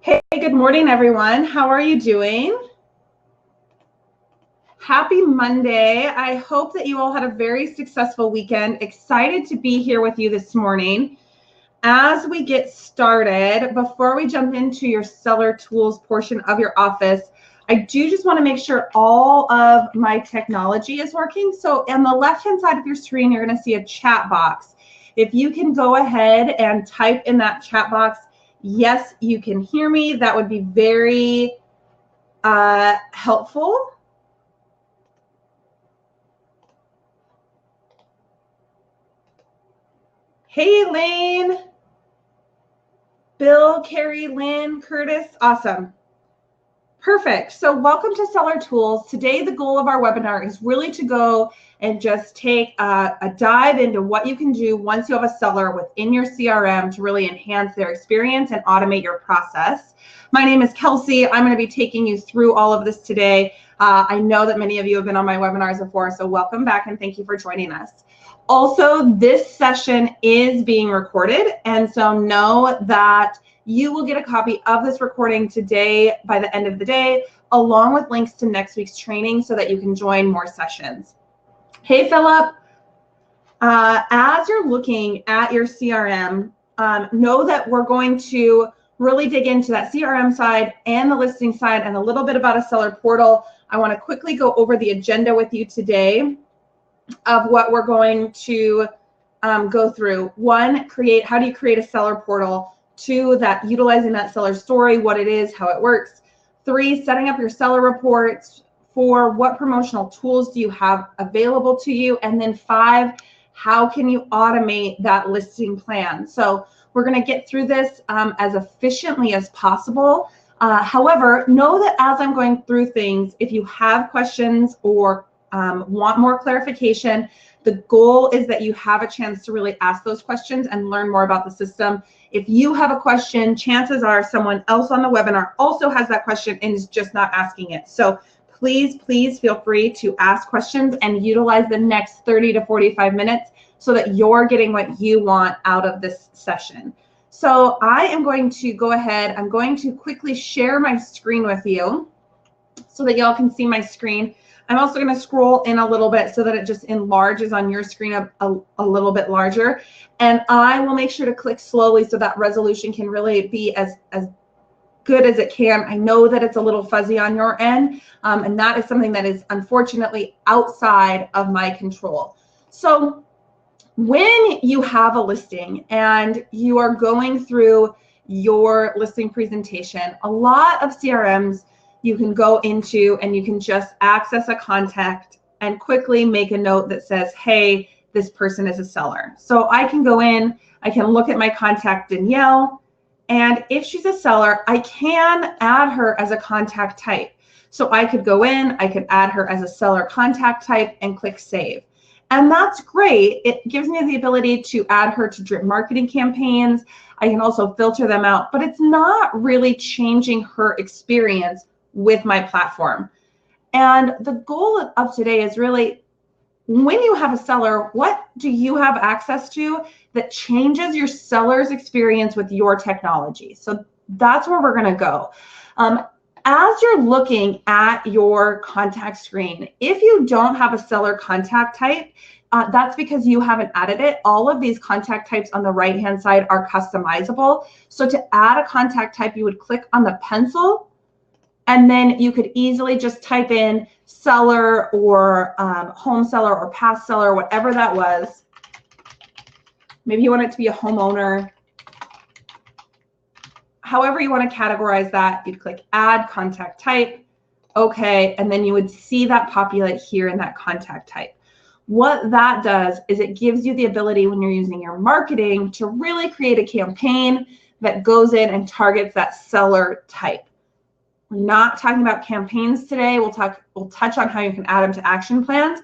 Hey, good morning, everyone. How are you doing? Happy Monday. I hope that you all had a very successful weekend. Excited to be here with you this morning. As we get started, before we jump into your seller tools portion of your office, I do just want to make sure all of my technology is working. So on the left-hand side of your screen, you're going to see a chat box. If you can go ahead and type in that chat box, yes, you can hear me, that would be very helpful. Hey, Lane, Bill, Carrie, Lynn, Curtis, awesome. Perfect. So welcome to Seller Tools. Today, the goal of our webinar is really to go and just take a dive into what you can do once you have a seller within your CRM to really enhance their experience and automate your process. My name is Kelsey. I'm going to be taking you through all of this today. I know that many of you have been on my webinars before, so welcome back and thank you for joining us. Also, this session is being recorded, and so know that you will get a copy of this recording today by the end of the day, along with links to next week's training so that you can join more sessions. Hey, Philip, as you're looking at your CRM, know that we're going to really dig into that CRM side and the listing side and a little bit about a seller portal. I want to quickly go over the agenda with you today of what we're going to go through. One, how do you create a seller portal? Two, utilizing that seller story, what it is, how it works. Three, setting up your seller reports. Four, what promotional tools do you have available to you? And then five, how can you automate that listing plan? So we're going to get through this as efficiently as possible. However, know that as I'm going through things, if you have questions or want more clarification, the goal is that you have a chance to really ask those questions and learn more about the system. If you have a question, chances are someone else on the webinar also has that question and is just not asking it. So please feel free to ask questions and utilize the next 30 to 45 minutes so that you're getting what you want out of this session. So I am going to go ahead, I'm going to quickly share my screen with you so that y'all can see my screen. I'm also going to scroll in a little bit so that it just enlarges on your screen a little bit larger. And I will make sure to click slowly so that resolution can really be as good as it can. I know that it's a little fuzzy on your end, and that is something that is unfortunately outside of my control. So when you have a listing and you are going through your listing presentation, a lot of CRMs you can go into and you can just access a contact and quickly make a note that says, hey, this person is a seller. So I can go in, I can look at my contact Danielle, and if she's a seller, I can add her as a contact type. So I could go in, I could add her as a seller contact type and click save. And that's great. It gives me the ability to add her to drip marketing campaigns. I can also filter them out, but it's not really changing her experience with my platform. And the goal of today is really, when you have a seller, what do you have access to that changes your seller's experience with your technology? So that's where we're going to go. As you're looking at your contact screen, if you don't have a seller contact type, that's because you haven't added it. All of these contact types on the right-hand side are customizable. So to add a contact type, you would click on the pencil, and then you could easily just type in seller or home seller or past seller, whatever that was. Maybe you want it to be a homeowner. However you want to categorize that, you'd click add contact type. Okay, and then you would see that populate here in that contact type. What that does is it gives you the ability when you're using your marketing to really create a campaign that goes in and targets that seller type. We're not talking about campaigns today. We'll touch on how you can add them to action plans.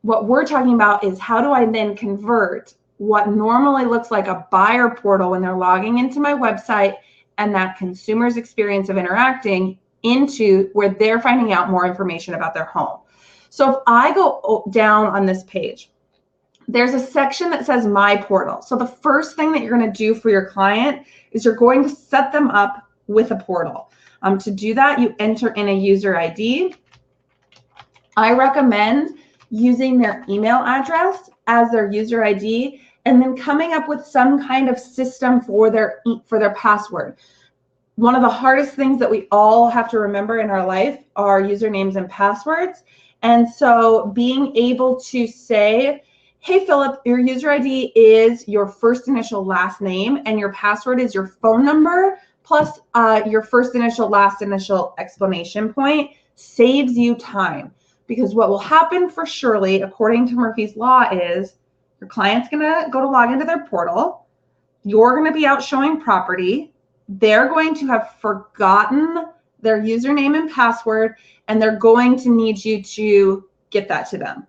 What we're talking about is how do I then convert what normally looks like a buyer portal when they're logging into my website and that consumer's experience of interacting into where they're finding out more information about their home. So if I go down on this page, there's a section that says My Portal. So the first thing that you're going to do for your client is you're going to set them up with a portal. To do that, you enter in a user ID. I recommend using their email address as their user ID and then coming up with some kind of system for their password. One of the hardest things that we all have to remember in our life are usernames and passwords. And so being able to say, hey, Philip, your user ID is your first initial last name and your password is your phone number plus your first initial, last initial exclamation point, saves you time. Because what will happen for surely, according to Murphy's Law, is your client's going to go to log into their portal. You're going to be out showing property. They're going to have forgotten their username and password, and they're going to need you to get that to them.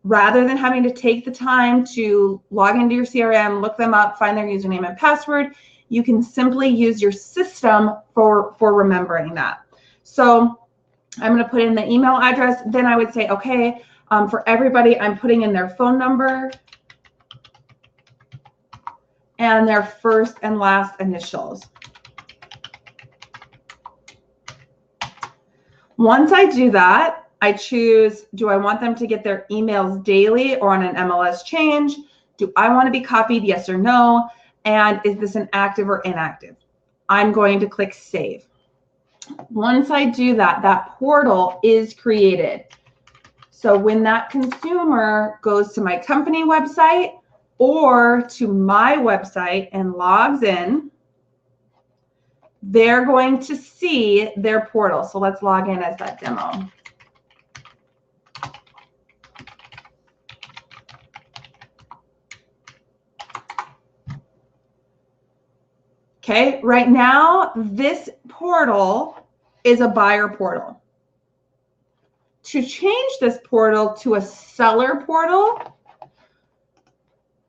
Rather than having to take the time to log into your CRM, look them up, find their username and password, you can simply use your system for remembering that. So I'm going to put in the email address. Then I would say, okay, for everybody, I'm putting in their phone number and their first and last initials. Once I do that, I choose, do I want them to get their emails daily or on an MLS change? Do I want to be copied, yes or no? And is this an active or inactive? I'm going to click Save. Once I do that, that portal is created. So when that consumer goes to my company website or to my website and logs in, they're going to see their portal. So let's log in as that demo. Okay, right now, this portal is a buyer portal. To change this portal to a seller portal,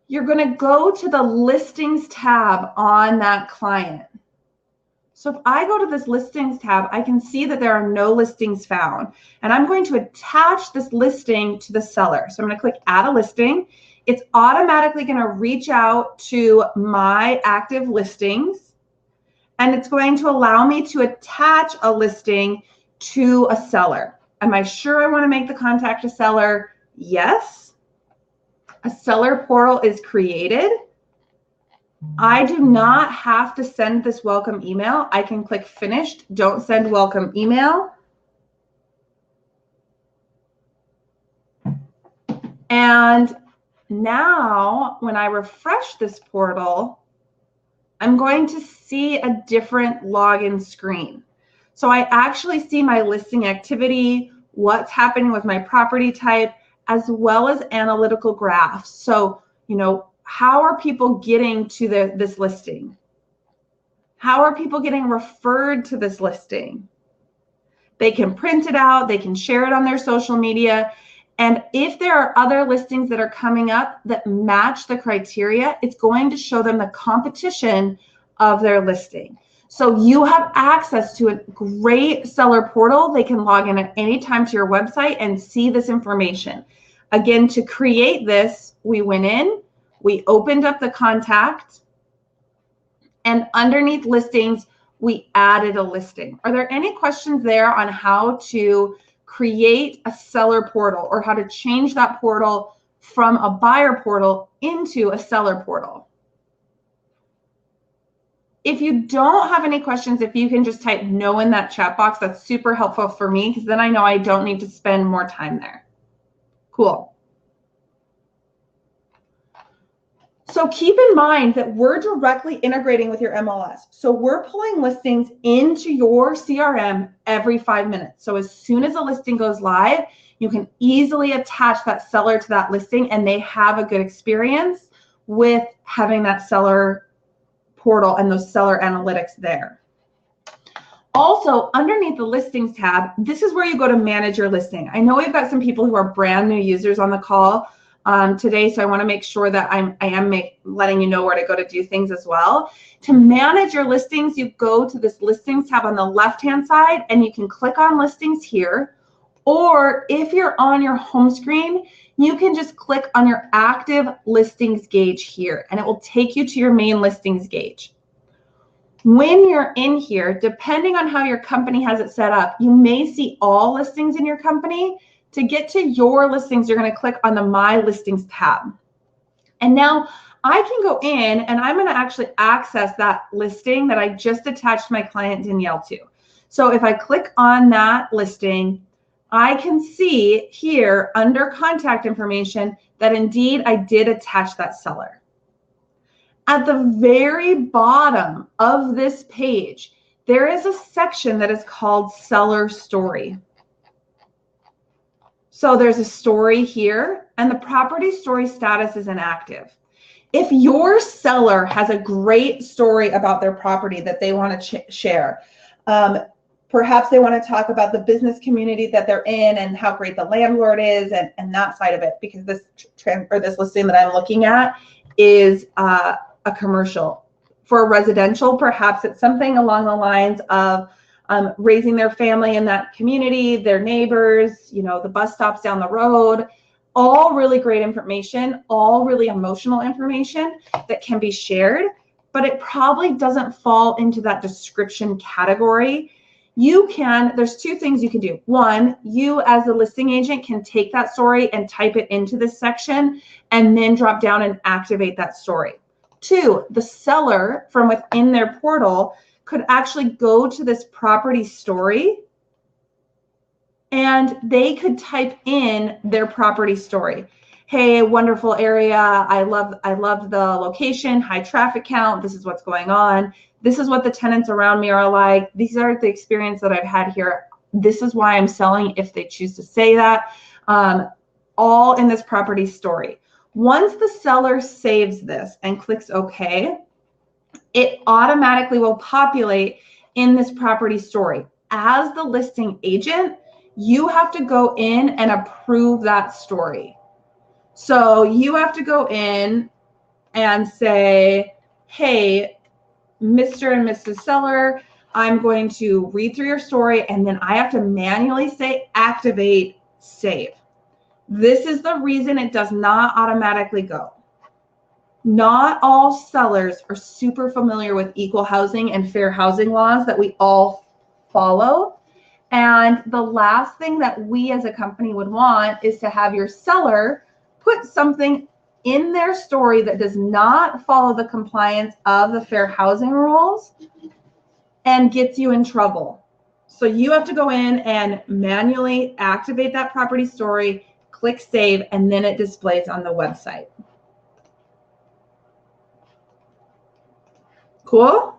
you're going to go to the listings tab on that client. So if I go to this listings tab, I can see that there are no listings found. And I'm going to attach this listing to the seller. So I'm going to click Add a Listing. It's automatically going to reach out to my active listings. And it's going to allow me to attach a listing to a seller. Am I sure I want to make the contact a seller? Yes. A seller portal is created. I do not have to send this welcome email. I can click Finished. Don't send welcome email. And now when I refresh this portal, I'm going to see a different login screen. So I actually see my listing activity, what's happening with my property type, as well as analytical graphs. So, how are people getting to this listing? How are people getting referred to this listing? They can print it out, they can share it on their social media. And if there are other listings that are coming up that match the criteria, it's going to show them the competition of their listing. So you have access to a great seller portal. They can log in at any time to your website and see this information. Again, to create this, we went in, we opened up the contact, and underneath listings, we added a listing. Are there any questions there on how to create a seller portal or how to change that portal from a buyer portal into a seller portal? If you don't have any questions, if you can just type no in that chat box, that's super helpful for me because then I know I don't need to spend more time there. Cool. So keep in mind that we're directly integrating with your MLS. So we're pulling listings into your CRM every 5 minutes. So as soon as a listing goes live, you can easily attach that seller to that listing and they have a good experience with having that seller portal and those seller analytics there. Also, underneath the listings tab, this is where you go to manage your listing. I know we've got some people who are brand new users on the call today, so I want to make sure that I am letting you know where to go to do things as well. To manage your listings, you go to this listings tab on the left-hand side, and you can click on listings here, Or if you're on your home screen, you can just click on your active listings gauge here, and it will take you to your main listings gauge. When you're in here, depending on how your company has it set up, you may see all listings in your company. To get to your listings, you're going to click on the My Listings tab. And now I can go in and I'm going to actually access that listing that I just attached my client Danielle to. So if I click on that listing, I can see here under contact information that indeed I did attach that seller. At the very bottom of this page, there is a section that is called Seller Story. So there's a story here, and the property story status is inactive. If your seller has a great story about their property that they want to share, perhaps they want to talk about the business community that they're in and how great the landlord is and that side of it, because this listing that I'm looking at is a commercial. For a residential, perhaps it's something along the lines of raising their family in that community, their neighbors, the bus stops down the road. All really great information, all really emotional information that can be shared, but it probably doesn't fall into that description category. There's two things you can do. One, you as a listing agent can take that story and type it into this section and then drop down and activate that story. Two, the seller from within their portal could actually go to this property story and they could type in their property story. Hey, wonderful area. I love the location, high traffic count. This is what's going on. This is what the tenants around me are like. These are the experience that I've had here. This is why I'm selling, if they choose to say that, all in this property story. Once the seller saves this and clicks OK, it automatically will populate in this property story. As the listing agent, you have to go in and approve that story. So you have to go in and say, hey, Mr. and Mrs. Seller, I'm going to read through your story, and then I have to manually say activate, save. This is the reason it does not automatically go. Not all sellers are super familiar with equal housing and fair housing laws that we all follow. And the last thing that we as a company would want is to have your seller put something in their story that does not follow the compliance of the fair housing rules and gets you in trouble. So you have to go in and manually activate that property story, click save, and then it displays on the website. Cool?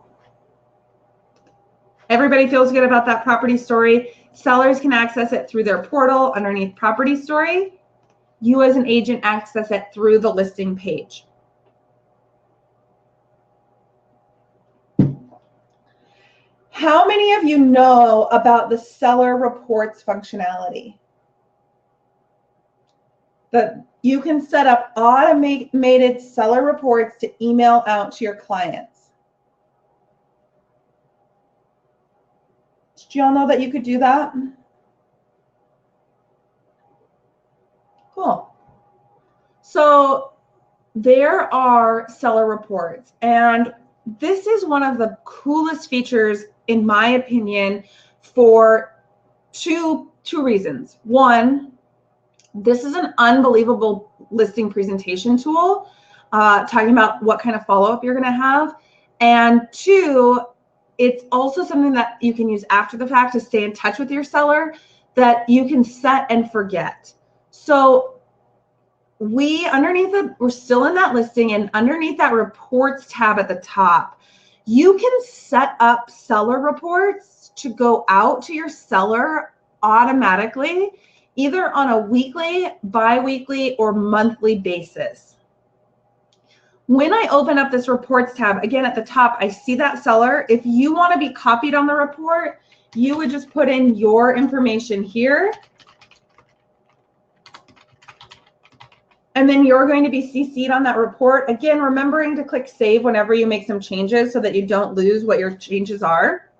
Everybody feels good about that property story. Sellers can access it through their portal underneath property story. You as an agent access it through the listing page. How many of you know about the seller reports functionality? That you can set up automated seller reports to email out to your clients. Did you all know that you could do that? Cool. So there are seller reports, and this is one of the coolest features, in my opinion, for two reasons. One, this is an unbelievable listing presentation tool, talking about what kind of follow-up you're going to have. And two, it's also something that you can use after the fact to stay in touch with your seller that you can set and forget. So we're still in that listing, and underneath that reports tab at the top, you can set up seller reports to go out to your seller automatically, either on a weekly, bi-weekly, or monthly basis. When I open up this reports tab, again at the top, I see that seller. If you want to be copied on the report, you would just put in your information here. And then you're going to be CC'd on that report. Again, remembering to click save whenever you make some changes so that you don't lose what your changes are.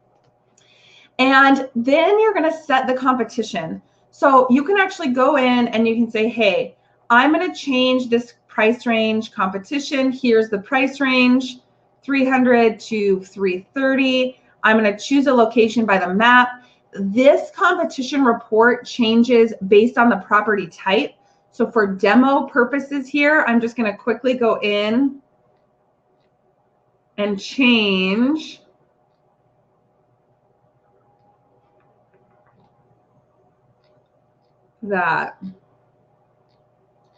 And then you're going to set the competition. So you can actually go in and you can say, hey, I'm going to change this price range competition. Here's the price range, 300 to 330. I'm going to choose a location by the map. This competition report changes based on the property type. So for demo purposes here, I'm just going to quickly go in and change that.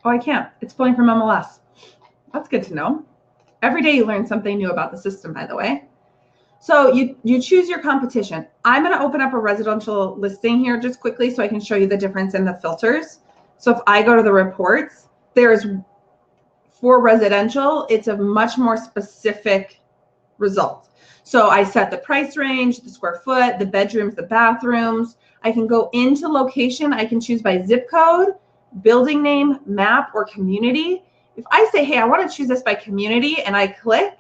Oh, I can't. It's pulling from MLS. That's good to know. Every day you learn something new about the system, by the way. So you choose your competition. I'm going to open up a residential listing here just quickly so I can show you the difference in the filters. So if I go to the reports, there's for residential, it's a much more specific result. So I set the price range, the square foot, the bedrooms, the bathrooms. I can go into location. I can choose by zip code, building name, map, or community. If I say, hey, I want to choose this by community, and I click,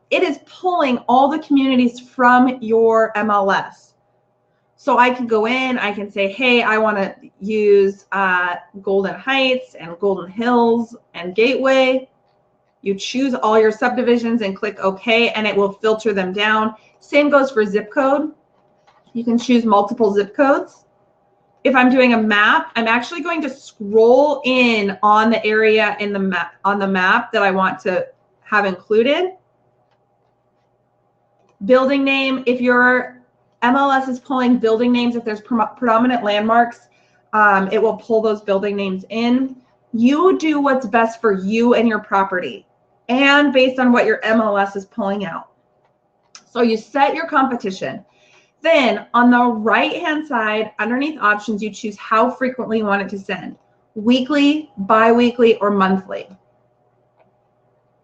it is pulling all the communities from your MLS. So I can go in, I can say, hey, I want to use Golden Heights and Golden Hills and Gateway. You choose all your subdivisions and click OK, and it will filter them down. Same goes for zip code. You can choose multiple zip codes. If I'm doing a map, I'm actually going to scroll in on the area in the map, on the map that I want to have included. Building name, if your MLS is pulling building names, if there's predominant landmarks, it will pull those building names in. You do what's best for you and your property, and based on what your MLS is pulling out. So you set your competition. Then on the right-hand side, underneath options, you choose how frequently you want it to send. Weekly, bi-weekly, or monthly.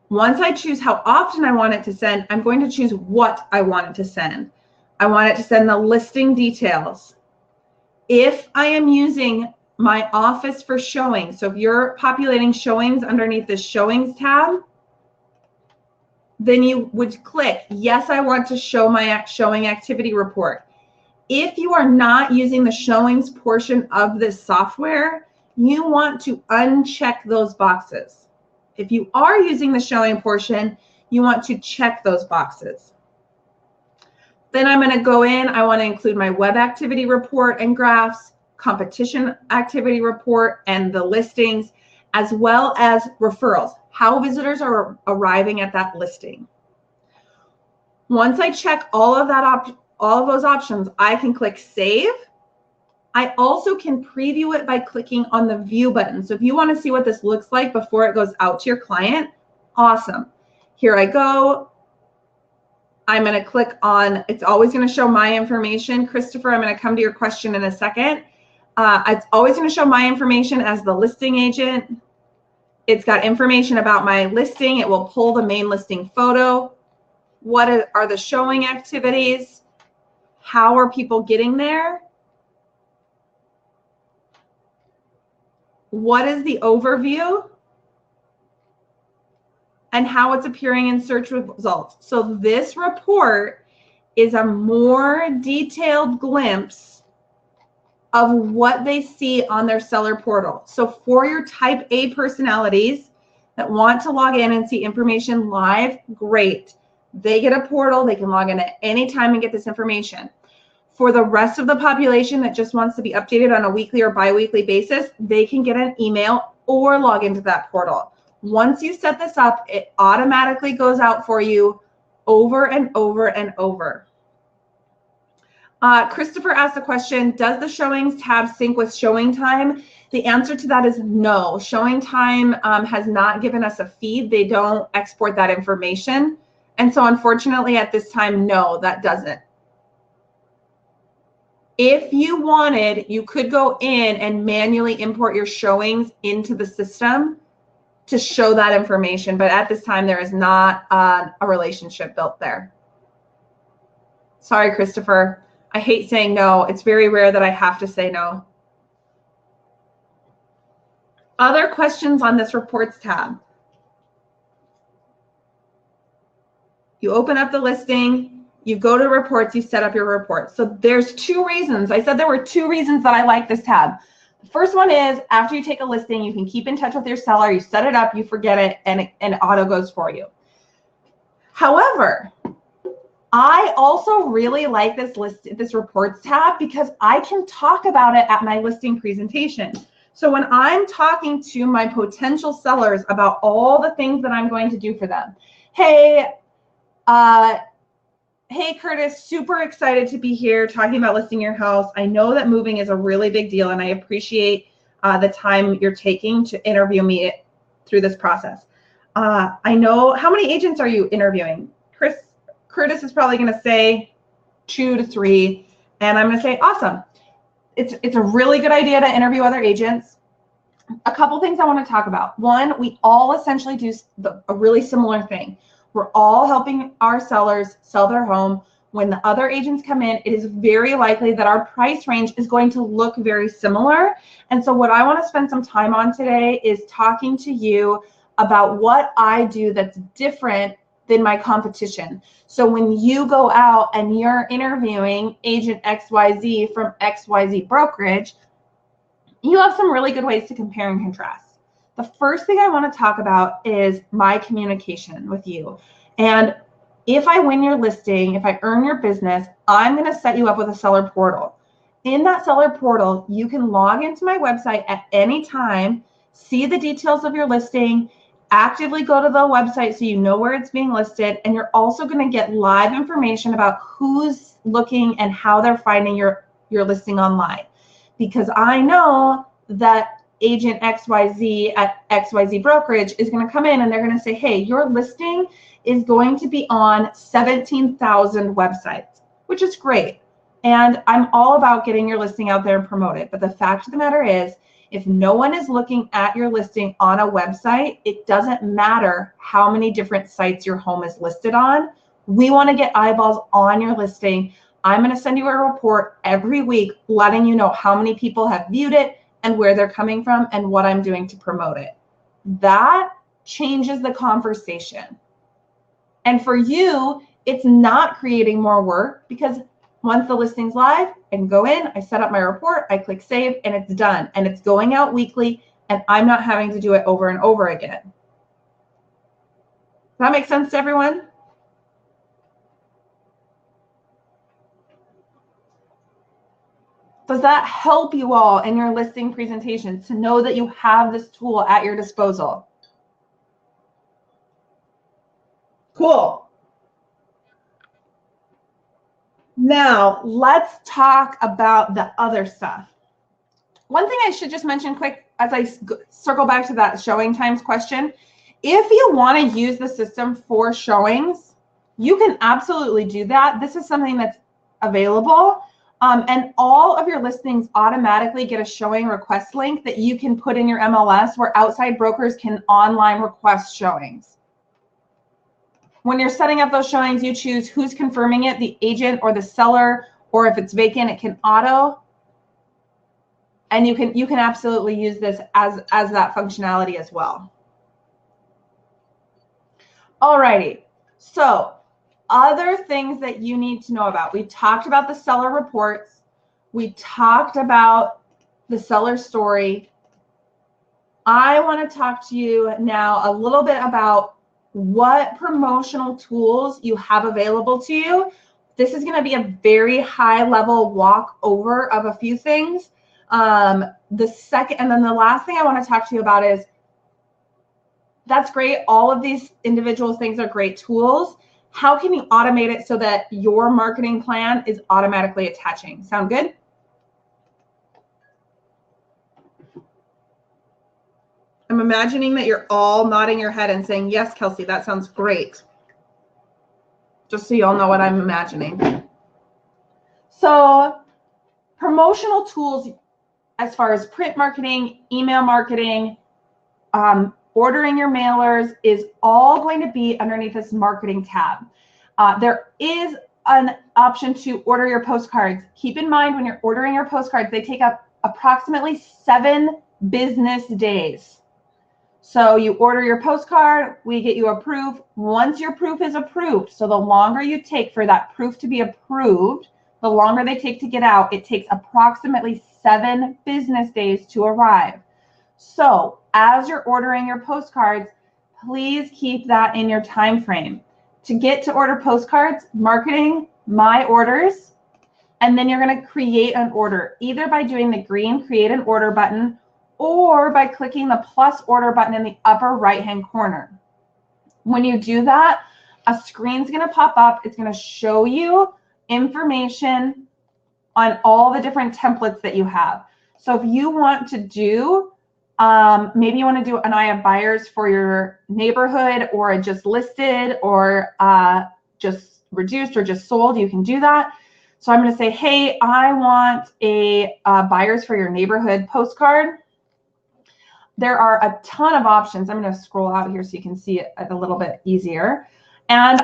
Once I choose how often I want it to send, I'm going to choose what I want it to send. I want it to send the listing details. If I am using my office for showing, so if you're populating showings underneath the showings tab, then you would click, yes, I want to show my showing activity report. If you are not using the showings portion of this software, you want to uncheck those boxes. If you are using the showing portion, you want to check those boxes. Then I'm going to go in, I want to include my web activity report and graphs, competition activity report, and the listings, as well as referrals, how visitors are arriving at that listing. Once I check all of those options, I can click save. I also can preview it by clicking on the view button. So if you want to see what this looks like before it goes out to your client, awesome. Here I go. I'm going to click on, it's always going to show my information. Christopher, I'm going to come to your question in a second. It's always going to show my information as the listing agent. It's got information about my listing. It will pull the main listing photo. What are the showing activities? How are people getting there? What is the overview? And how it's appearing in search results. So this report is a more detailed glimpse of what they see on their seller portal. So for your type A personalities that want to log in and see information live, great. They get a portal, they can log in at any time and get this information. For the rest of the population that just wants to be updated on a weekly or bi-weekly basis, they can get an email or log into that portal. Once you set this up, it automatically goes out for you over and over and over. Christopher asked the question, does the showings tab sync with showing time? The answer to that is no. Showing time has not given us a feed. They don't export that information. And so unfortunately at this time, no, that doesn't. If you wanted, you could go in and manually import your showings into the system to show that information, but at this time there is not a relationship built there. Sorry, Christopher. I hate saying no. It's very rare that I have to say no. Other questions on this reports tab? You open up the listing, you go to reports, you set up your report. So there's two reasons. I said there were two reasons that I like this tab. The first one is after you take a listing, you can keep in touch with your seller. You set it up, you forget it, and it auto goes for you. However, I also really like this reports tab because I can talk about it at my listing presentation. So when I'm talking to my potential sellers about all the things that I'm going to do for them, hey, Curtis, super excited to be here talking about listing your house. I know that moving is a really big deal, and I appreciate the time you're taking to interview me through this process. I know, how many agents are you interviewing? Curtis is probably going to say 2 to 3, and I'm going to say, awesome. It's a really good idea to interview other agents. A couple things I want to talk about. One, we all essentially do a really similar thing. We're all helping our sellers sell their home. When the other agents come in, it is very likely that our price range is going to look very similar. And so what I want to spend some time on today is talking to you about what I do that's different than my competition. So when you go out and you're interviewing agent XYZ from XYZ brokerage, you have some really good ways to compare and contrast. The first thing I want to talk about is my communication with you. And if I win your listing, if I earn your business, I'm going to set you up with a seller portal. In that seller portal, you can log into my website at any time, see the details of your listing, actively go to the website so you know where it's being listed, and you're also going to get live information about who's looking and how they're finding your listing online. Because I know that agent XYZ at XYZ brokerage is going to come in and they're going to say, hey, your listing is going to be on 17,000 websites, which is great. And I'm all about getting your listing out there and promote it. But the fact of the matter is, if no one is looking at your listing on a website, it doesn't matter how many different sites your home is listed on. We want to get eyeballs on your listing. I'm going to send you a report every week letting you know how many people have viewed it and where they're coming from and what I'm doing to promote it. That changes the conversation. And for you, it's not creating more work because once the listing's live, I can go in, I set up my report, I click save, and it's done. And it's going out weekly, and I'm not having to do it over and over again. Does that make sense to everyone? Does that help you all in your listing presentations to know that you have this tool at your disposal? Cool. Now, let's talk about the other stuff. One thing I should just mention quick as I circle back to that showing times question. If you want to use the system for showings, you can absolutely do that. This is something that's available. And all of your listings automatically get a showing request link that you can put in your MLS where outside brokers can online request showings. When you're setting up those showings, you choose who's confirming it, the agent or the seller, or if it's vacant, it can auto. And you can absolutely use this as that functionality as well. Alrighty, so other things that you need to know about. We talked about the seller reports. We talked about the seller story. I want to talk to you now a little bit about what promotional tools you have available to you. This is going to be a very high level walk over of a few things. The second, and then the last thing I want to talk to you about is, that's great. All of these individual things are great tools. How can you automate it so that your marketing plan is automatically attaching? Sound good? I'm imagining that you're all nodding your head and saying, yes, Kelsey, that sounds great. Just so you all know what I'm imagining. So promotional tools as far as print marketing, email marketing, ordering your mailers is all going to be underneath this marketing tab. There is an option to order your postcards. Keep in mind when you're ordering your postcards, they take up approximately 7 business days. So you order your postcard, we get you approved. Once your proof is approved, so the longer you take for that proof to be approved, the longer they take to get out, it takes approximately 7 business days to arrive. So as you're ordering your postcards, please keep that in your time frame. To get to order postcards, marketing, my orders, and then you're going to create an order, either by doing the green create an order button or by clicking the plus order button in the upper right-hand corner. When you do that, a screen's going to pop up. It's going to show you information on all the different templates that you have. So if you want to do, maybe you want to do an I have buyers for your neighborhood or a just listed or just reduced or just sold, you can do that. So I'm going to say, hey, I want a buyers for your neighborhood postcard. There are a ton of options. I'm going to scroll out here so you can see it a little bit easier. And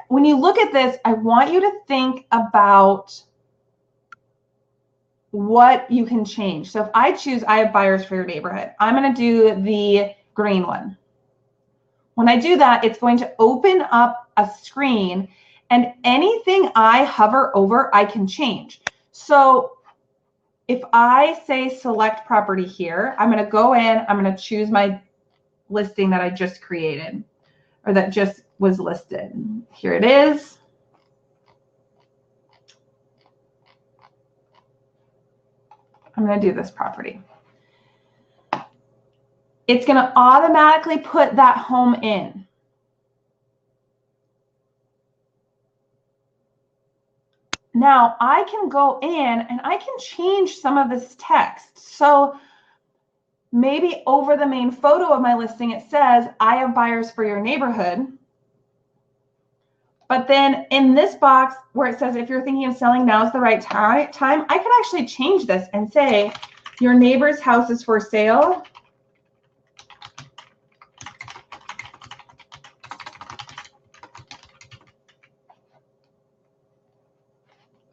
when you look at this, I want you to think about what you can change. So if I choose I have buyers for your neighborhood, I'm going to do the green one. When I do that, it's going to open up a screen, and anything I hover over, I can change. So if I say select property here, I'm going to go in, I'm going to choose my listing that I just created or that just was listed. Here it is. I'm going to do this property. It's going to automatically put that home in. Now I can go in and I can change some of this text. So maybe over the main photo of my listing, it says, I have buyers for your neighborhood. But then in this box where it says, if you're thinking of selling, now is the right time, I could actually change this and say, your neighbor's house is for sale.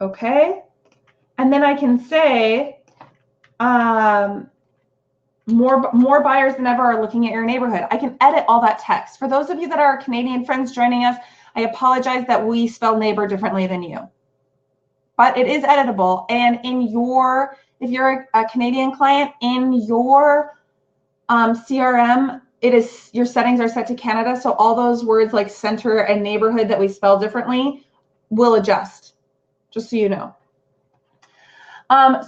Okay. And then I can say, more buyers than ever are looking at your neighborhood. I can edit all that text. For those of you that are Canadian friends joining us, I apologize that we spell neighbor differently than you. But it is editable. And if you're a Canadian client, in your CRM, your settings are set to Canada. So all those words like center and neighborhood that we spell differently will adjust, just so you know.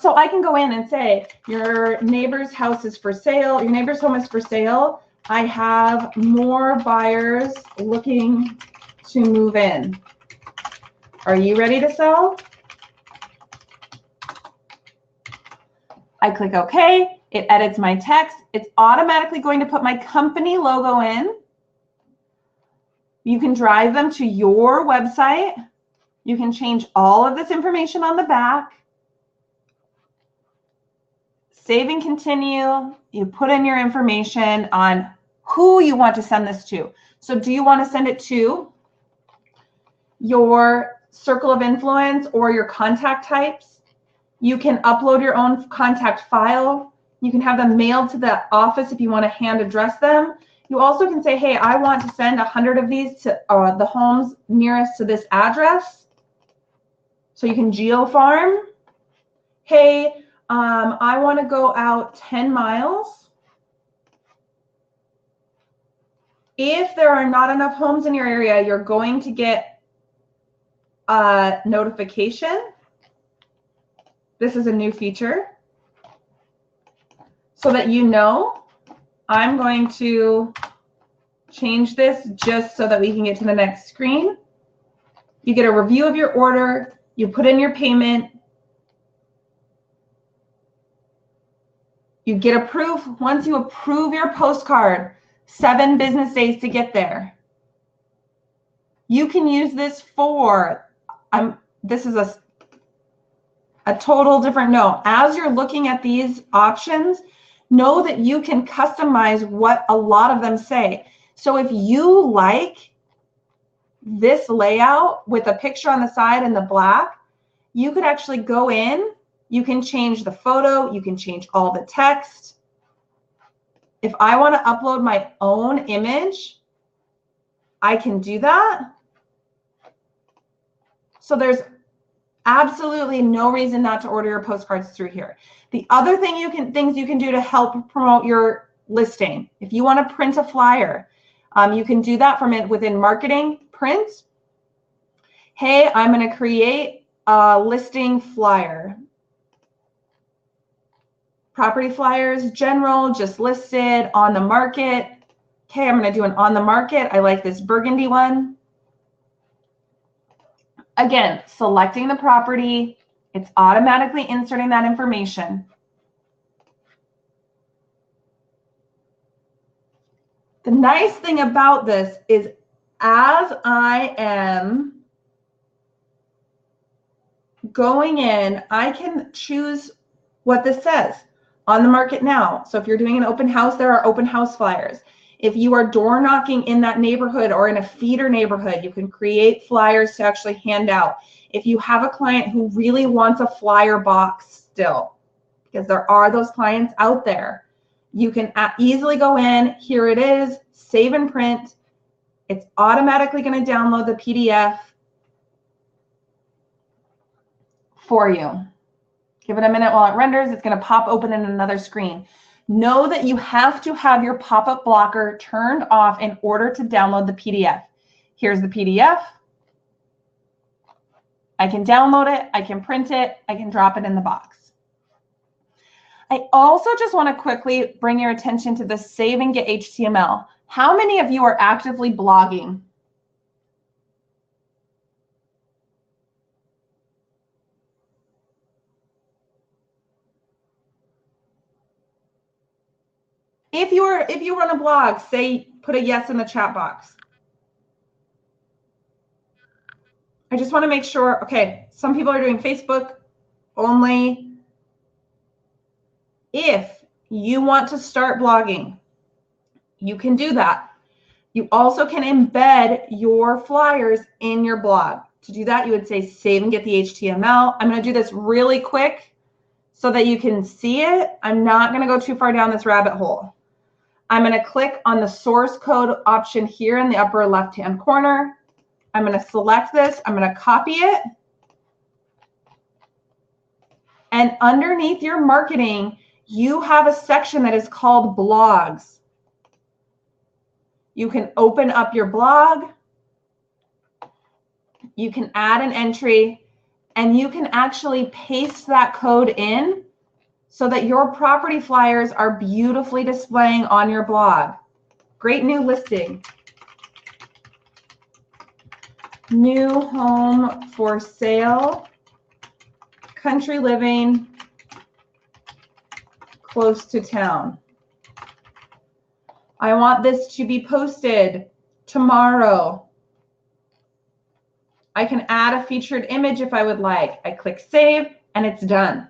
So I can go in and say, your neighbor's house is for sale. Your neighbor's home is for sale. I have more buyers looking to move in. Are you ready to sell? I click OK. It edits my text. It's automatically going to put my company logo in. You can drive them to your website. You can change all of this information on the back. Save and continue. You put in your information on who you want to send this to. So do you want to send it to your circle of influence or your contact types? You can upload your own contact file. You can have them mailed to the office if you want to hand address them. You also can say, hey, I want to send 100 of these to the homes nearest to this address. So you can geo-farm. Hey, I want to go out 10 miles. If there are not enough homes in your area, you're going to get a notification. This is a new feature so that you know. I'm going to change this just so that we can get to the next screen. You get a review of your order. You put in your payment. You get approved. Once you approve your postcard, 7 business days to get there. You can use this for, this is a total different note. As you're looking at these options, know that you can customize what a lot of them say. So if you like this layout with a picture on the side and the black, you could actually go in. You can change the photo. You can change all the text. If I want to upload my own image, I can do that. So there's Absolutely no reason not to order your postcards through here. The other thing things you can do to help promote your listing. If you want to print a flyer, you can do that within marketing, print. Hey, I'm going to create a listing flyer. Property flyers, general, just listed, on the market. Okay, I'm going to do an on the market. I like this burgundy one. Again, selecting the property, it's automatically inserting that information. The nice thing about this is as I am going in, I can choose what this says. On the market now. So if you're doing an open house, there are open house flyers. If you are door knocking in that neighborhood or in a feeder neighborhood, you can create flyers to actually hand out. If you have a client who really wants a flyer box still, because there are those clients out there, you can easily go in, here it is, save and print. It's automatically going to download the PDF for you. Give it a minute while it renders. It's going to pop open in another screen. Know that you have to have your pop-up blocker turned off in order to download the PDF. Here's the PDF. I can download it. I can print it. I can drop it in the box. I also just want to quickly bring your attention to the Save and Get HTML. How many of you are actively blogging? If you run a blog, say, put a yes in the chat box. I just want to make sure, okay, some people are doing Facebook only. If you want to start blogging, you can do that. You also can embed your flyers in your blog. To do that, you would say save and get the HTML. I'm going to do this really quick so that you can see it. I'm not going to go too far down this rabbit hole. I'm going to click on the source code option here in the upper left-hand corner. I'm going to select this. I'm going to copy it. And underneath your marketing, you have a section that is called blogs. You can open up your blog. You can add an entry, and you can actually paste that code in so that your property flyers are beautifully displaying on your blog. Great new listing. New home for sale, country living, close to town. I want this to be posted tomorrow. I can add a featured image if I would like. I click save and it's done.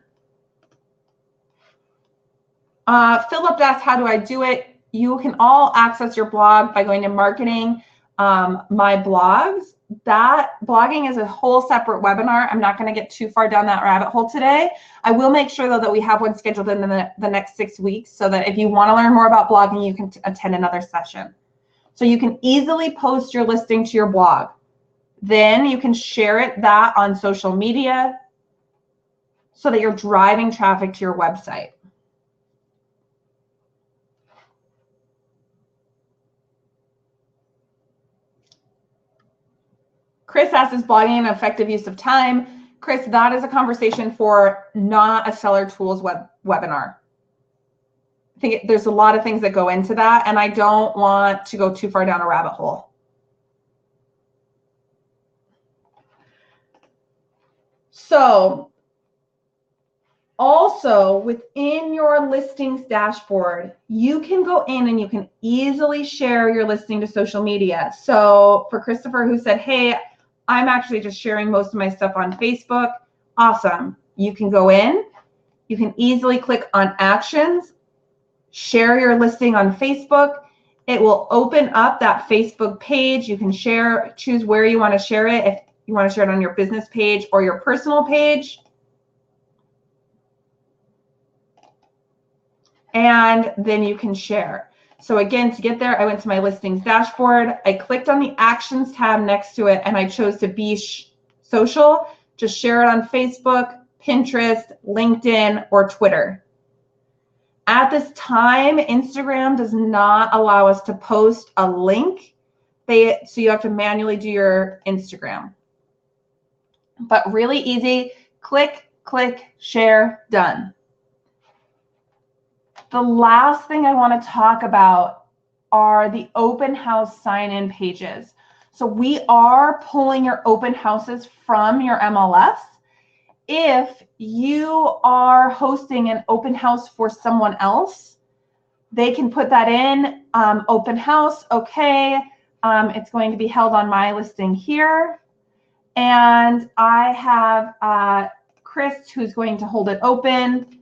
Philip asked, how do I do it? You can all access your blog by going to marketing, my blogs. That blogging is a whole separate webinar. I'm not going to get too far down that rabbit hole today. I will make sure though that we have one scheduled in the next 6 weeks so that if you want to learn more about blogging, you can attend another session. So you can easily post your listing to your blog. Then you can share that on social media so that you're driving traffic to your website. Chris asks, is blogging an effective use of time? Chris, that is a conversation for not a Seller Tools webinar. I think there's a lot of things that go into that, and I don't want to go too far down a rabbit hole. So also within your listings dashboard, you can go in and you can easily share your listing to social media. So for Christopher, who said, hey, I'm actually just sharing most of my stuff on Facebook. Awesome. You can go in, you can easily click on actions, share your listing on Facebook. It will open up that Facebook page. You can choose where you want to share it. If you want to share it on your business page or your personal page. And then you can share. So again, to get there, I went to my listings dashboard. I clicked on the actions tab next to it and I chose to be social. Just share it on Facebook, Pinterest, LinkedIn, or Twitter. At this time, Instagram does not allow us to post a link. So you have to manually do your Instagram. But really easy. Click, click, share, done. The last thing I want to talk about are the open house sign-in pages. So we are pulling your open houses from your MLS. If you are hosting an open house for someone else, they can put that in, open house, okay. It's going to be held on my listing here. And I have Chris, who's going to hold it open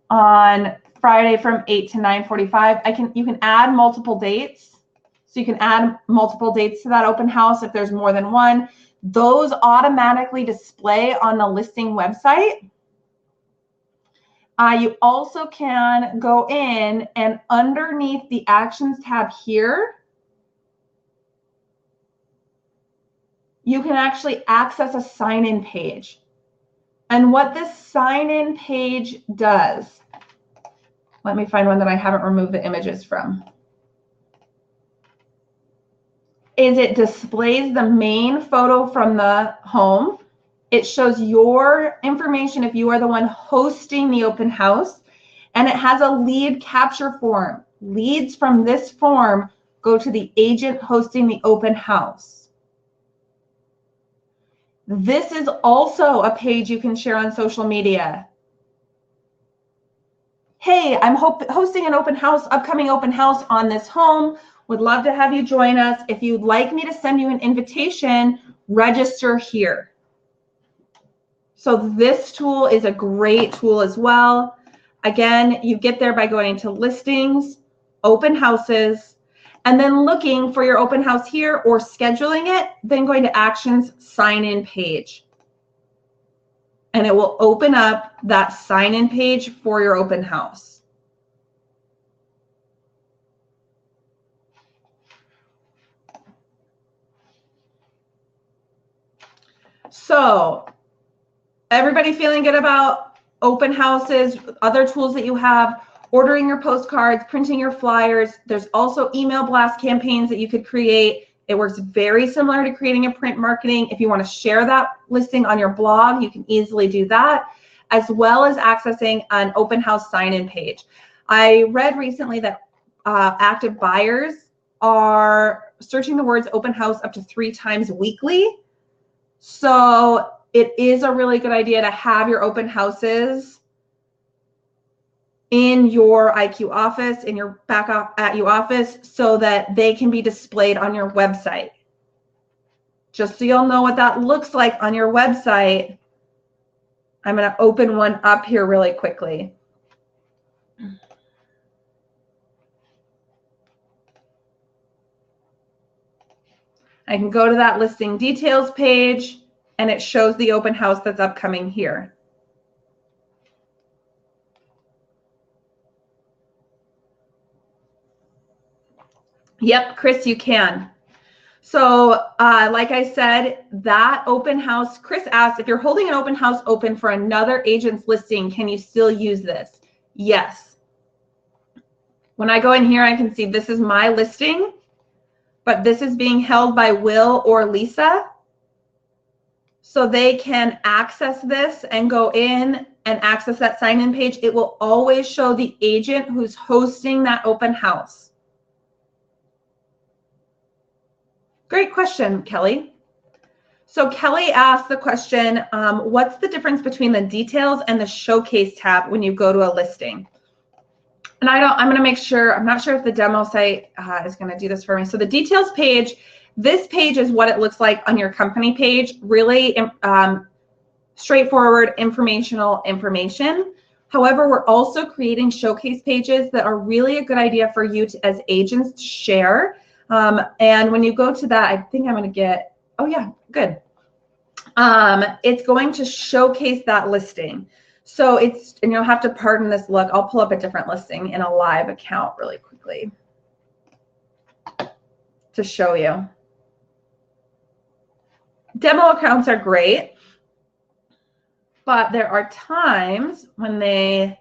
on Friday from 8 to 9:45. You can add multiple dates. So you can add multiple dates to that open house if there's more than one. Those automatically display on the listing website. You also can go in and underneath the Actions tab here, you can actually access a sign-in page. And what this sign-in page does, let me find one that I haven't removed the images from, is it displays the main photo from the home. It shows your information if you are the one hosting the open house, and it has a lead capture form. Leads from this form go to the agent hosting the open house. This is also a page you can share on social media. Hey, I'm hosting an open house, upcoming open house on this home. Would love to have you join us. If you'd like me to send you an invitation, register here. So this tool is a great tool as well. Again, you get there by going to listings, open houses, and then looking for your open house here or scheduling it, then going to Actions, sign in page. And it will open up that sign in page for your open house. So everybody feeling good about open houses, other tools that you have, ordering your postcards, printing your flyers. There's also email blast campaigns that you could create. It works very similar to creating a print marketing. If you want to share that listing on your blog, you can easily do that, as well as accessing an open house sign-in page. I read recently that active buyers are searching the words open house up to 3 times weekly. So it is a really good idea to have your open houses in your IQ office, in your back at you office, so that they can be displayed on your website. Just so you'll know what that looks like on your website, I'm going to open one up here really quickly. I can go to that listing details page, and it shows the open house that's upcoming here. Yep, Chris, you can. So like I said, that open house, Chris asked, if you're holding an open house open for another agent's listing, can you still use this? Yes. When I go in here, I can see this is my listing, but this is being held by Will or Lisa. So they can access this and go in and access that sign-in page. It will always show the agent who's hosting that open house. Great question, Kelly. So Kelly asked the question, what's the difference between the details and the showcase tab when you go to a listing? And I'm going to make sure, I'm not sure if the demo site is going to do this for me. So the details page, this page is what it looks like on your company page, really straightforward, informational information. However, we're also creating showcase pages that are really a good idea for you to, as agents, to share. And when you go to that, I think I'm going to get, oh yeah, good. It's going to showcase that listing. So it's, and you'll have to pardon this look. I'll pull up a different listing in a live account really quickly to show you. Demo accounts are great. but there are times when they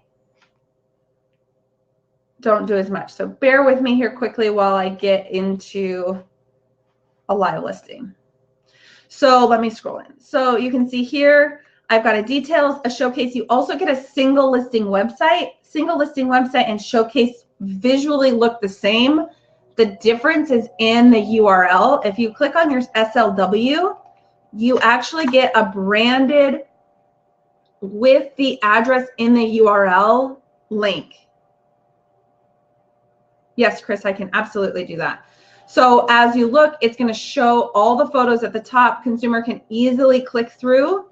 don't do as much. So bear with me here quickly while I get into a live listing. So let me scroll in. So you can see here, I've got a details, a showcase. You also get a single listing website. Single listing website and showcase visually look the same. The difference is in the URL. If you click on your SLW, you actually get a branded with the address in the URL link. Yes, Chris, I can absolutely do that. So as you look, it's going to show all the photos at the top. Consumer can easily click through.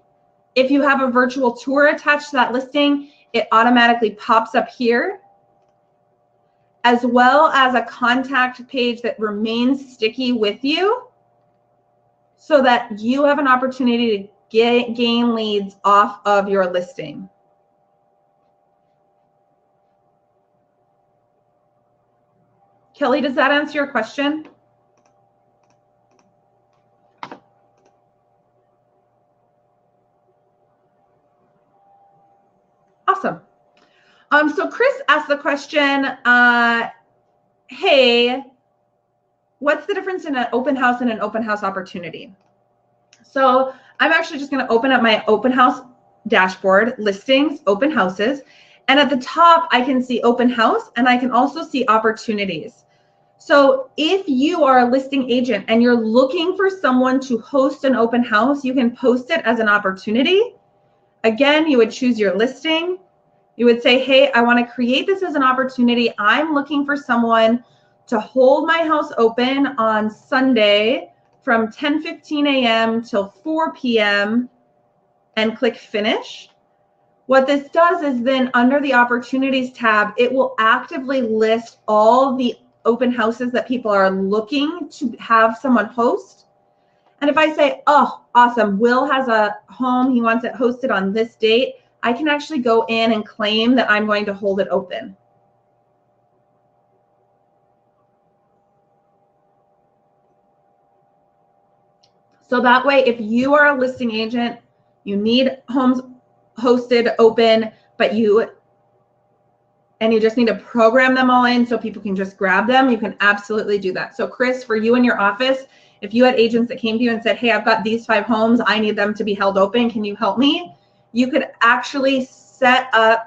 If you have a virtual tour attached to that listing, it automatically pops up here, as well as a contact page that remains sticky with you so that you have an opportunity to gain leads off of your listing. Kelly, does that answer your question? Awesome. So Chris asked the question, hey, what's the difference in an open house and an open house opportunity? So I'm actually just going to open up my open house dashboard, listings, open houses. And at the top, I can see open house and I can also see opportunities. So if you are a listing agent and you're looking for someone to host an open house, you can post it as an opportunity. Again, you would choose your listing. You would say, hey, I want to create this as an opportunity. I'm looking for someone to hold my house open on Sunday from 10:15 a.m. till 4 p.m. and click finish. What this does is then under the opportunities tab, it will actively list all the open houses that people are looking to have someone host. And if I say, oh, awesome, Will has a home, he wants it hosted on this date, I can actually go in and claim that I'm going to hold it open. So that way, if you are a listing agent, you need homes hosted open, but you just need to program them all in so people can just grab them, you can absolutely do that. So Chris, for you in your office, if you had agents that came to you and said, hey, I've got these 5 homes, I need them to be held open, can you help me? You could actually set up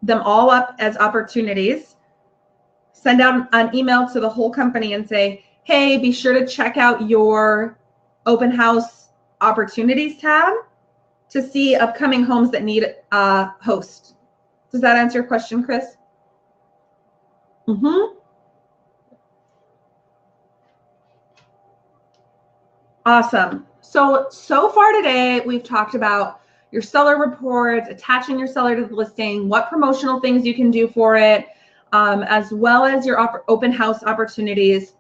them all up as opportunities, send out an email to the whole company and say, hey, be sure to check out your open house opportunities tab to see upcoming homes that need a host. Does that answer your question, Chris? Awesome. So far today, we've talked about your seller reports, attaching your seller to the listing, what promotional things you can do for it, as well as your open house opportunities.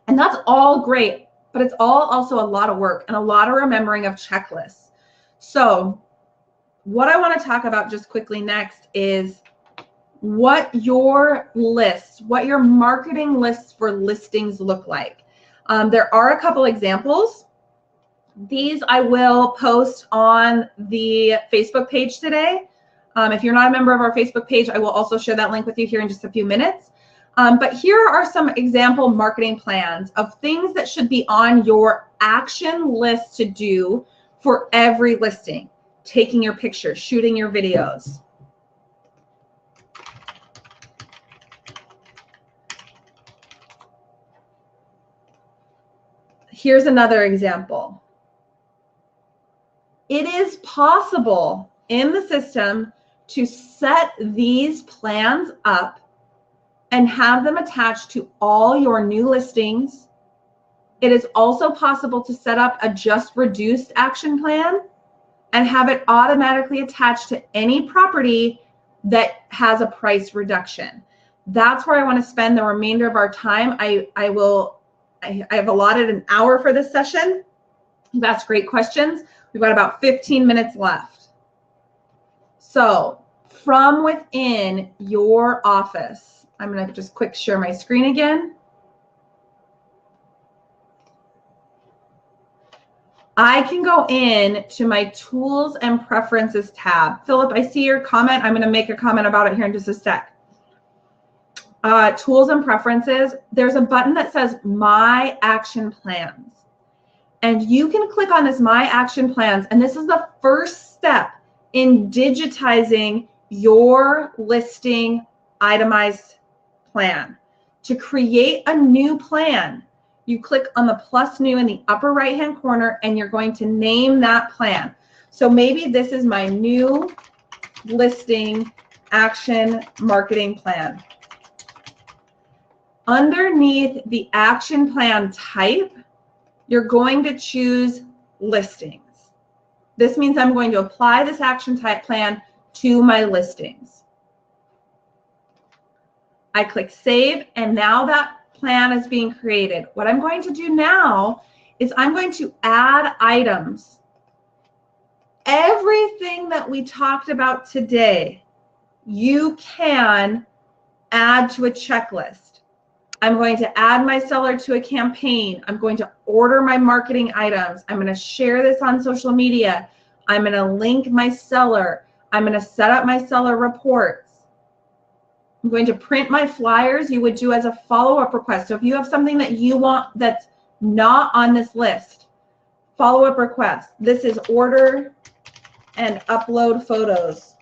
And that's all great, but it's all also a lot of work and a lot of remembering of checklists. So what I want to talk about just quickly next is what your lists, what your marketing lists for listings look like. There are a couple examples. These I will post on the Facebook page today. If you're not a member of our Facebook page, I will also share that link with you here in just a few minutes. But here are some example marketing plans of things that should be on your action list to do for every listing. Taking your pictures, shooting your videos. Here's another example. It is possible in the system to set these plans up and have them attached to all your new listings. It is also possible to set up a just reduced action plan and have it automatically attached to any property that has a price reduction. That's where I want to spend the remainder of our time. I have allotted an hour for this session. You've asked great questions. We've got about 15 minutes left. So from within your office, I'm going to just quick share my screen again. I can go in to my Tools and Preferences tab. Philip, I see your comment. I'm going to make a comment about it here in just a sec. Tools and Preferences, there's a button that says My Action Plans. And you can click on this My Action Plans, and this is the first step in digitizing your listing itemized plan. To create a new plan, you click on the plus new in the upper right-hand corner, and you're going to name that plan. So maybe this is my new listing action marketing plan. Underneath the action plan type, you're going to choose listings. This means I'm going to apply this action type plan to my listings. I click save, and now that plan is being created. What I'm going to do now is I'm going to add items. Everything that we talked about today, you can add to a checklist. I'm going to add my seller to a campaign. I'm going to order my marketing items. I'm going to share this on social media. I'm going to link my seller. I'm going to set up my seller reports. I'm going to print my flyers. You would do as a follow-up request. So if you have something that you want that's not on this list, follow-up request. This is order and upload photos.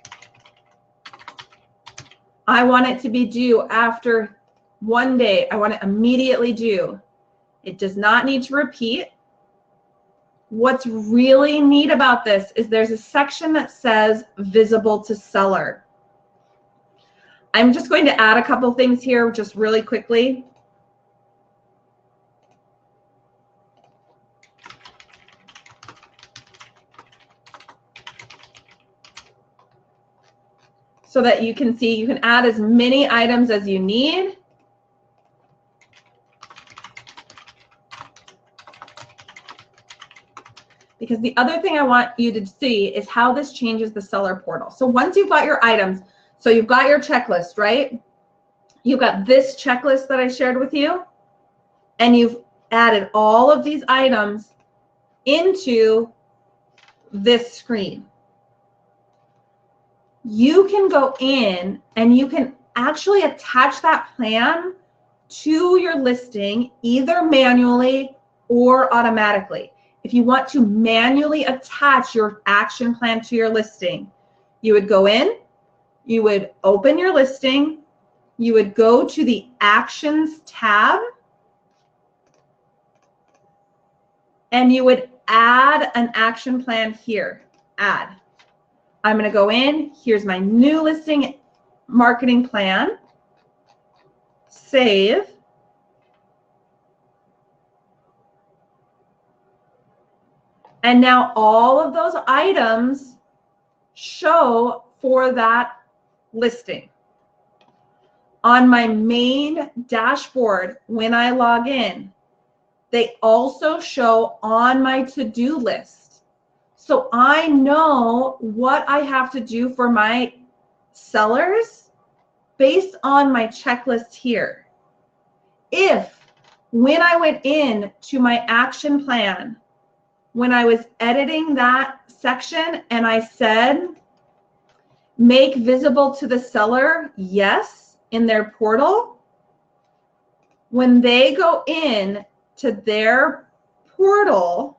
I want it to be due after 1 day. I want it immediately due. It does not need to repeat. What's really neat about this is there's a section that says visible to seller. I'm just going to add a couple things here just really quickly. So that you can see, you can add as many items as you need. Because the other thing I want you to see is how this changes the seller portal. So once you've got your items, so you've got your checklist, right? You've got this checklist that I shared with you, and you've added all of these items into this screen. You can go in and you can actually attach that plan to your listing, either manually or automatically. If you want to manually attach your action plan to your listing, you would go in, you would open your listing, you would go to the Actions tab, and you would add an action plan here. Add. I'm going to go in. Here's my new listing marketing plan. Save. And now all of those items show for that listing. On my main dashboard, when I log in, they also show on my to-do list. So I know what I have to do for my sellers based on my checklist here. If when I went in to my action plan, when I was editing that section and I said, make visible to the seller, yes, in their portal, when they go in to their portal,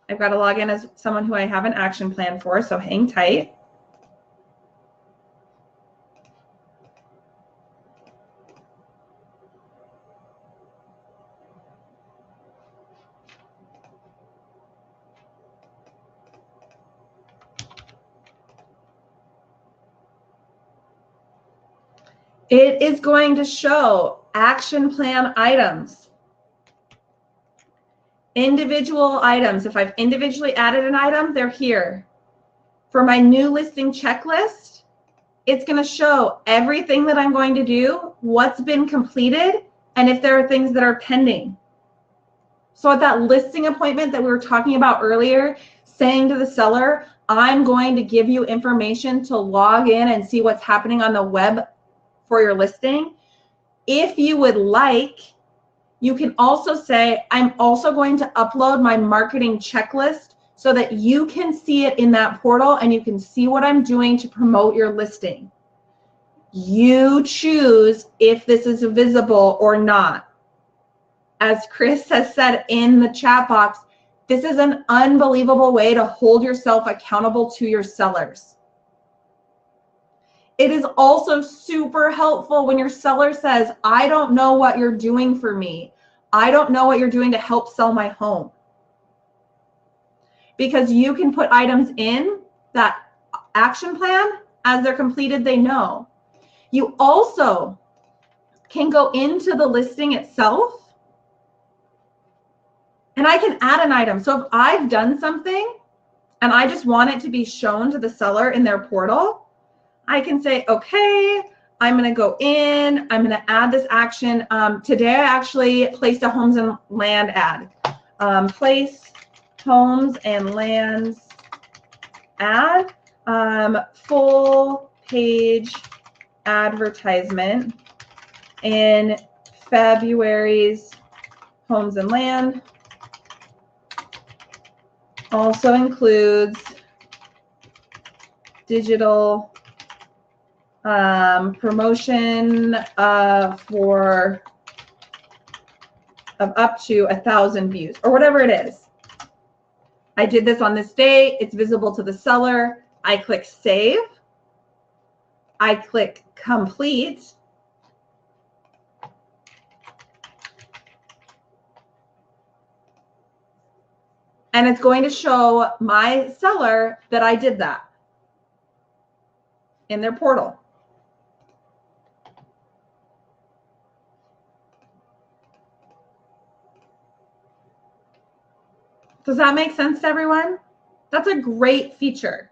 I've got to log in as someone who I have an action plan for, so hang tight. It is going to show action plan items, individual items. If I've individually added an item, they're here. For my new listing checklist, it's going to show everything that I'm going to do, what's been completed, and if there are things that are pending. So at that listing appointment that we were talking about earlier, saying to the seller, I'm going to give you information to log in and see what's happening on the web for your listing. If you would like, You can also say, I'm also going to upload my marketing checklist so that you can see it in that portal and you can see what I'm doing to promote your listing. You choose if this is visible or not. As Chris has said in the chat box, this is an unbelievable way to hold yourself accountable to your sellers. It is also super helpful when your seller says, I don't know what you're doing for me. I don't know what you're doing to help sell my home. Because you can put items in that action plan. As they're completed, they know. You also can go into the listing itself and I can add an item. So if I've done something and I just want it to be shown to the seller in their portal, I can say, okay, I'm going to go in, I'm going to add this action. Today I actually placed a homes and land ad. Place homes and lands ad, full page advertisement in February's Homes and Land. Also includes digital promotion for of up to 1,000 views or whatever it is. I did this on this day. It's visible to the seller. I click save. I click complete. And it's going to show my seller that I did that in their portal. Does that make sense to everyone? That's a great feature.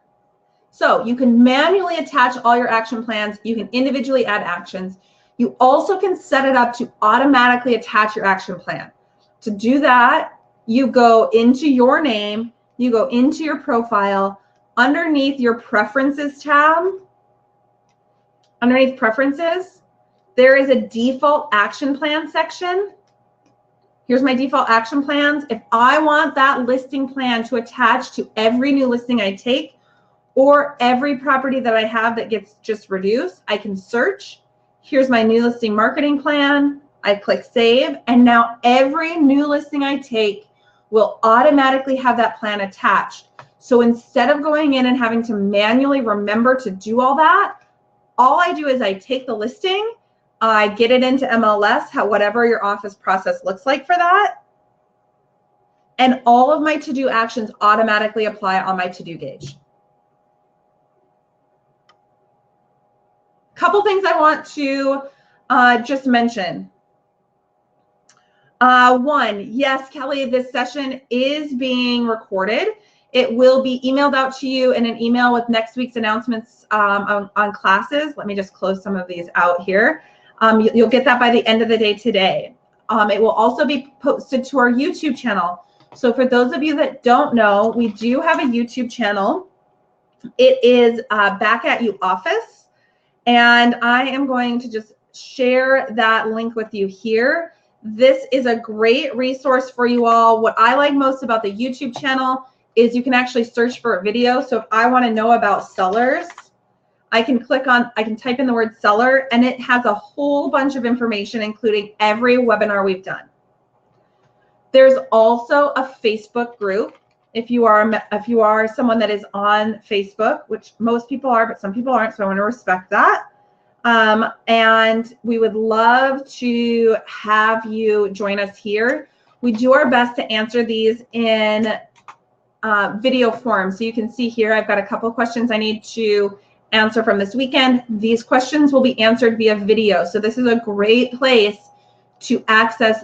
So you can manually attach all your action plans. You can individually add actions. You also can set it up to automatically attach your action plan. To do that, you go into your name, you go into your profile, underneath your preferences tab, underneath preferences, there is a default action plan section. Here's my default action plans. If I want that listing plan to attach to every new listing I take or every property that I have that gets just reduced, I can search. Here's my new listing marketing plan. I click save, and now every new listing I take will automatically have that plan attached. So instead of going in and having to manually remember to do all that, all I do is I take the listing, I get it into MLS, whatever your office process looks like for that, and all of my to-do actions automatically apply on my to-do gauge. Couple things I want to just mention. One, yes, Kelly, this session is being recorded. It will be emailed out to you in an email with next week's announcements on classes. Let me just close some of these out here. You'll get that by the end of the day today. It will also be posted to our YouTube channel. So for those of you that don't know, we do have a YouTube channel. It is Back At You Office. And I am going to just share that link with you here. This is a great resource for you all. What I like most about the YouTube channel is you can actually search for a video. So if I want to know about sellers, I can type in the word seller, and it has a whole bunch of information, including every webinar we've done. There's also a Facebook group. If you are someone that is on Facebook, which most people are, but some people aren't, so I want to respect that. And we would love to have you join us here. We do our best to answer these in video form. So you can see here, I've got a couple questions I need to answer from this weekend. These questions will be answered via video. So this is a great place to access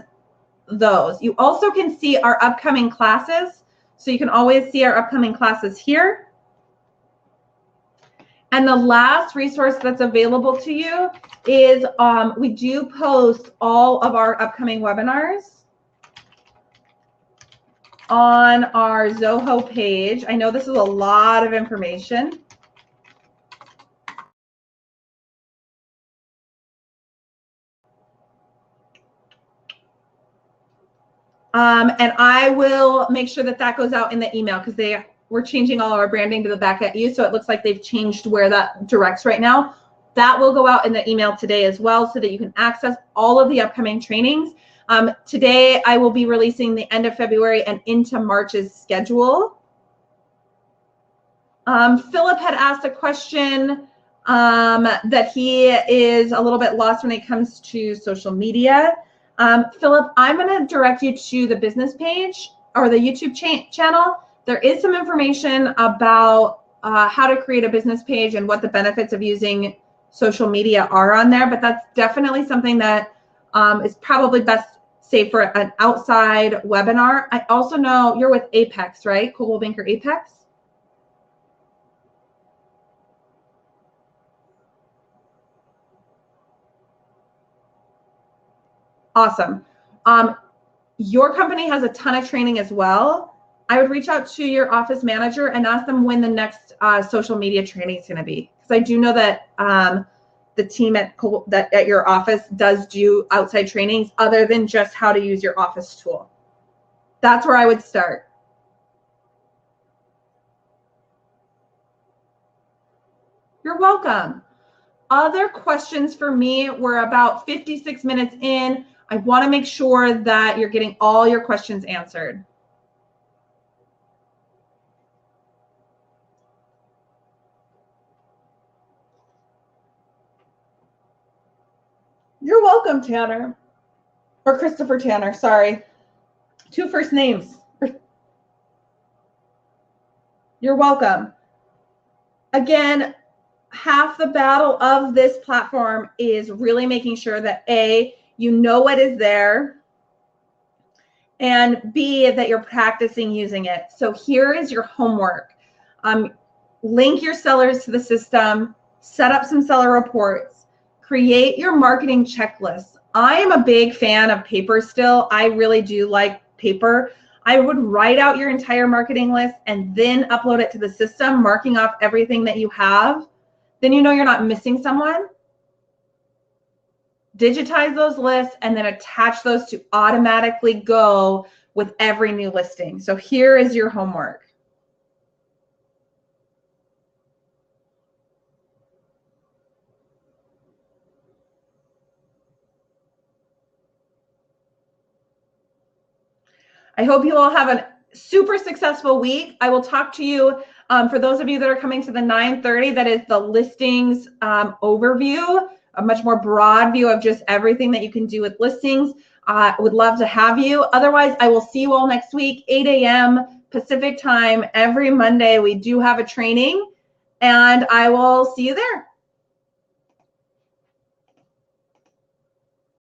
those. You also can see our upcoming classes. So you can always see our upcoming classes here. And the last resource that's available to you is we do post all of our upcoming webinars on our Zoho page. I know this is a lot of information. And I will make sure that that goes out in the email because we're changing all our branding to the Back at You. So it looks like they've changed where that directs right now. That will go out in the email today as well so that you can access all of the upcoming trainings. Today, I will be releasing the end of February and into March's schedule. Philip had asked a question that he is a little bit lost when it comes to social media. Philip, I'm going to direct you to the business page or the YouTube channel. There is some information about how to create a business page and what the benefits of using social media are on there, but that's definitely something that is probably best saved for an outside webinar. I also know you're with Apex, right? Coldwell Banker Apex? Awesome. Your company has a ton of training as well. I would reach out to your office manager and ask them when the next social media training is going to be. Because I do know that the team at your office does do outside trainings other than just how to use your office tool. That's where I would start. You're welcome. Other questions for me? We're about 56 minutes in. I want to make sure that you're getting all your questions answered. You're welcome, Tanner. Or Christopher Tanner, sorry. 2 first names. You're welcome. Again, half the battle of this platform is really making sure that A, you know what is there, and B, that you're practicing using it. So here is your homework. Link your sellers to the system, set up some seller reports, create your marketing checklist. I am a big fan of paper still. I really do like paper. I would write out your entire marketing list and then upload it to the system, marking off everything that you have. Then you know you're not missing someone. Digitize those lists and then attach those to automatically go with every new listing. So here is your homework. I hope you all have a super successful week. I will talk to you for those of you that are coming to the 9:30, that is the listings overview, a much more broad view of just everything that you can do with listings. I would love to have you. Otherwise, I will see you all next week, 8 a.m. Pacific time. Every Monday, we do have a training, and I will see you there.